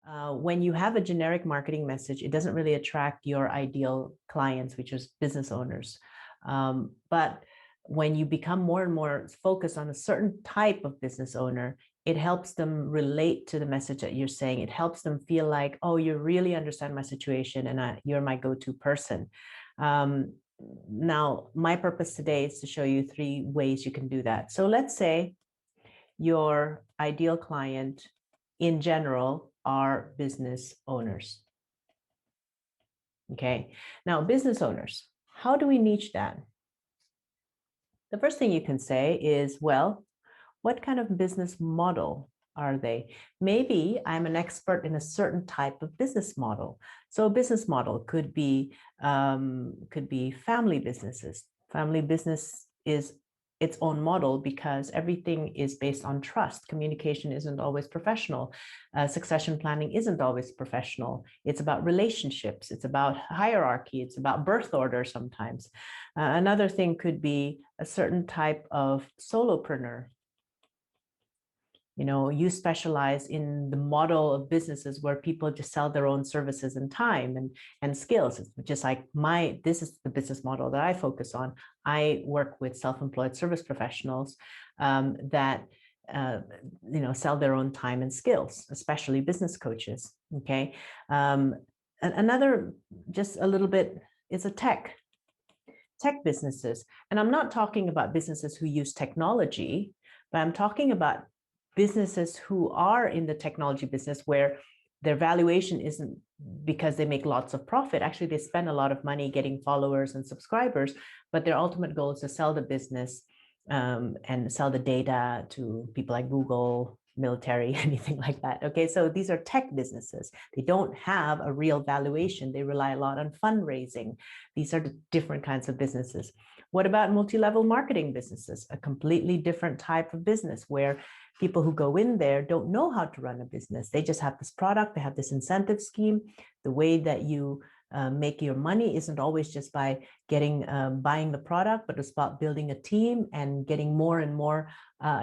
When you have a generic marketing message, it doesn't really attract your ideal clients, which is business owners. But when you become more and more focused on a certain type of business owner, it helps them relate to the message that you're saying. It helps them feel like, oh, you really understand my situation and you're my go-to person. Now, my purpose today is to show you 3 ways you can do that. So let's say your ideal client in general are business owners. Okay, now business owners, how do we niche that? The first thing you can say is, well, what kind of business model are they? Maybe I'm an expert in a certain type of business model. So a business model could be family businesses. Family business is its own model because everything is based on trust. Communication isn't always professional. Succession planning isn't always professional. It's about relationships. It's about hierarchy. It's about birth order sometimes. Another thing could be a certain type of solopreneur. You specialize in the model of businesses where people just sell their own services and time and skills. It's just like this is the business model that I focus on. I work with self-employed service professionals that sell their own time and skills, especially business coaches. Okay. Another, just a little bit, is a tech businesses. And I'm not talking about businesses who use technology, but I'm talking about businesses who are in the technology business where their valuation isn't because they make lots of profit. Actually, they spend a lot of money getting followers and subscribers, but their ultimate goal is to sell the business and sell the data to people like Google, military, anything like that. Okay, so these are tech businesses. They don't have a real valuation. They rely a lot on fundraising. These are the different kinds of businesses. What about multi-level marketing businesses? A completely different type of business where people who go in there don't know how to run a business. They just have this product, they have this incentive scheme. The way that you make your money isn't always just by buying the product, but it's about building a team and getting more and more,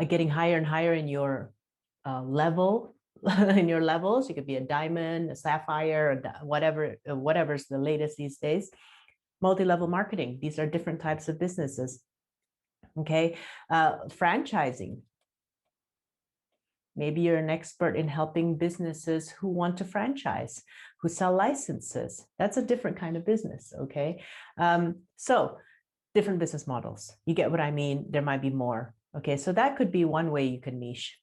getting higher and higher in your level, in your levels. You could be a diamond, a sapphire, whatever's the latest these days. Multi-level marketing. These are different types of businesses. Okay, franchising. Maybe you're an expert in helping businesses who want to franchise, who sell licenses. That's a different kind of business, okay? So different business models. You get what I mean? There might be more. Okay, so that could be one way you can niche.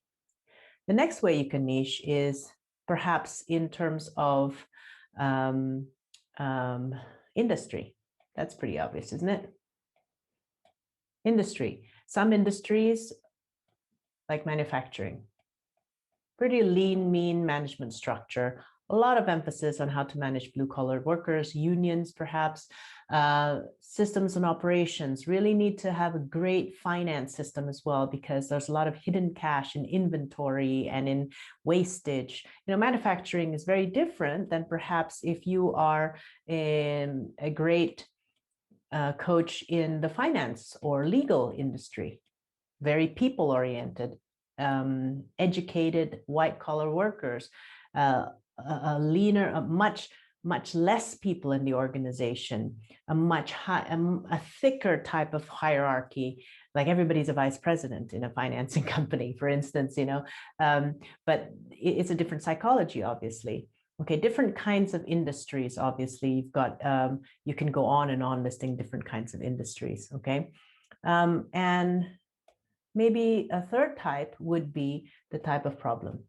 The next way you can niche is perhaps in terms of industry. That's pretty obvious, isn't it? Industry. Some industries, like manufacturing, pretty lean, mean management structure, a lot of emphasis on how to manage blue-collar workers, unions perhaps, systems and operations. Really need to have a great finance system as well, because there's a lot of hidden cash in inventory and in wastage. Manufacturing is very different than perhaps if you are in a great coach in the finance or legal industry, very people-oriented. Educated white-collar workers, a leaner, much less people in the organization, a thicker type of hierarchy, like everybody's a vice president in a financing company, for instance, but it's a different psychology, obviously. Okay, different kinds of industries, obviously. You've got, you can go on and on listing different kinds of industries, okay? And maybe a third type would be the type of problem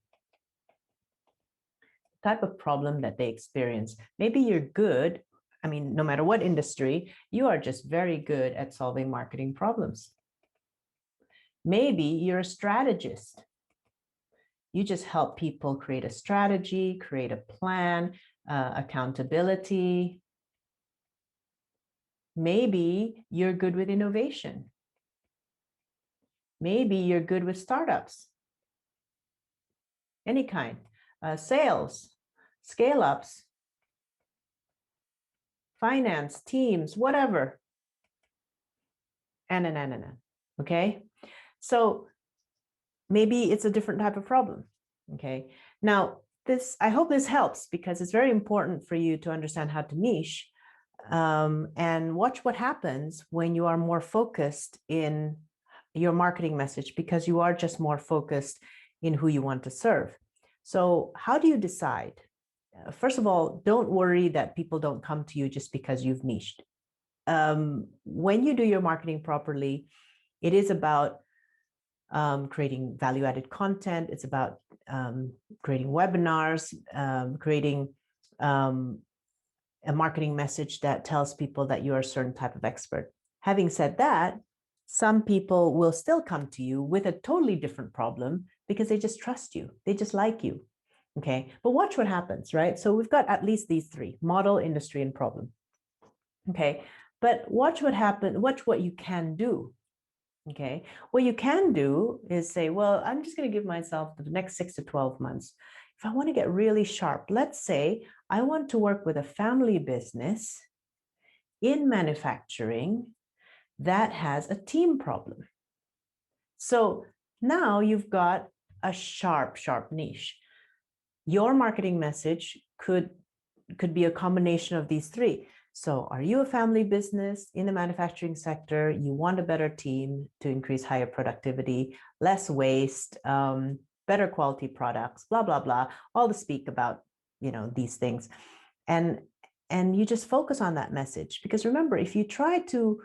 that they experience. Maybe you're good. I mean, no matter what industry, you are just very good at solving marketing problems. Maybe you're a strategist. You just help people create a strategy, create a plan, accountability. Maybe you're good with innovation. Maybe you're good with startups, any kind, sales, scale-ups, finance, teams, whatever, and. Okay? So maybe it's a different type of problem, okay? Now, hope this helps, because it's very important for you to understand how to niche, and watch what happens when you are more focused in your marketing message, because you are just more focused in who you want to serve. So how do you decide? First of all, don't worry that people don't come to you just because you've niched. When you do your marketing properly, it is about creating value-added content. It's about creating webinars, creating a marketing message that tells people that you're a certain type of expert. Having said that, some people will still come to you with a totally different problem because they just trust you. They just like you. Okay, but watch what happens, right? So we've got at least these three: model, industry, and problem. Okay, but watch what happens, watch what you can do. Okay, what you can do is say, well, I'm just going to give myself the next 6 to 12 months. If I want to get really sharp, let's say I want to work with a family business in manufacturing that has a team problem. So now you've got a sharp niche. Your marketing message could be a combination of these three. So are you a family business in the manufacturing sector? You want a better team to increase higher productivity, less waste, better quality products, blah, blah, blah, all to speak about, these things. And you just focus on that message, because remember, if you try to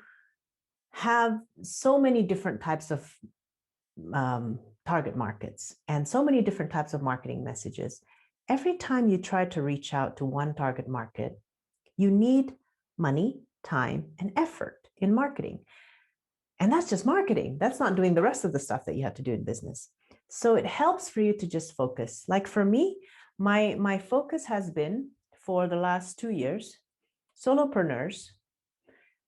have so many different types of target markets and so many different types of marketing messages, every time you try to reach out to one target market, you need money, time, and effort in marketing. And that's just marketing. That's not doing the rest of the stuff that you have to do in business. So it helps for you to just focus. Like for me, my focus has been, for the last 2 years, solopreneurs.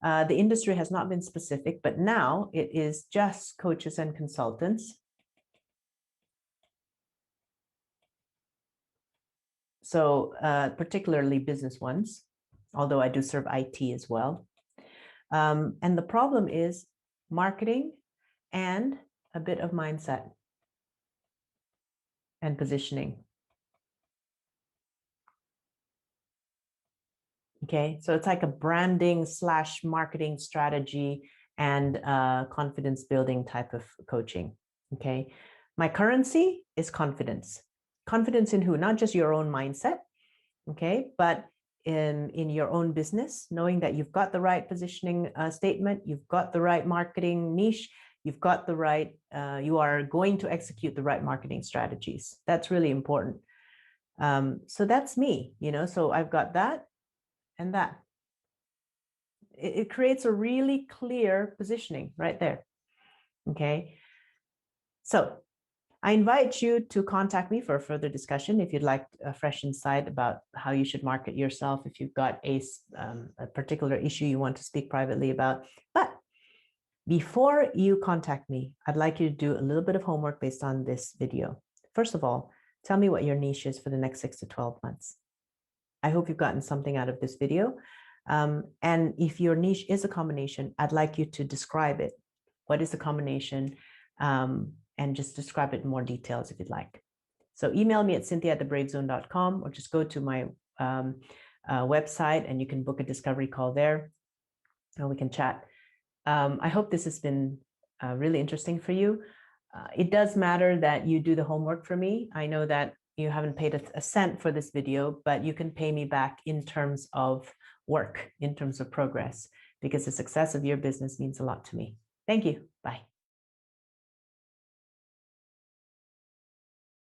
The industry has not been specific, but now it is just coaches and consultants. So particularly business ones, although I do serve IT as well. And the problem is marketing and a bit of mindset and positioning. Okay, so it's like a branding / marketing strategy and confidence building type of coaching. Okay, my currency is confidence. Confidence in who? Not just your own mindset, okay, but in your own business, knowing that you've got the right positioning statement, you've got the right marketing niche, you've got the right, you are going to execute the right marketing strategies. That's really important. So that's me, so I've got that and that. It creates a really clear positioning right there. Okay. So I invite you to contact me for a further discussion if you'd like a fresh insight about how you should market yourself, if you've got a particular issue you want to speak privately about. But before you contact me, I'd like you to do a little bit of homework based on this video. First of all, tell me what your niche is for the next 6 to 12 months. I hope you've gotten something out of this video. And if your niche is a combination, I'd like you to describe it. What is the combination? And just describe it in more details if you'd like. So email me at cynthia@thebravezone.com, or just go to my website and you can book a discovery call there and we can chat. I hope this has been really interesting for you. It does matter that you do the homework for me. I know that you haven't paid a cent for this video, but you can pay me back in terms of work, in terms of progress, because the success of your business means a lot to me. Thank you. Bye.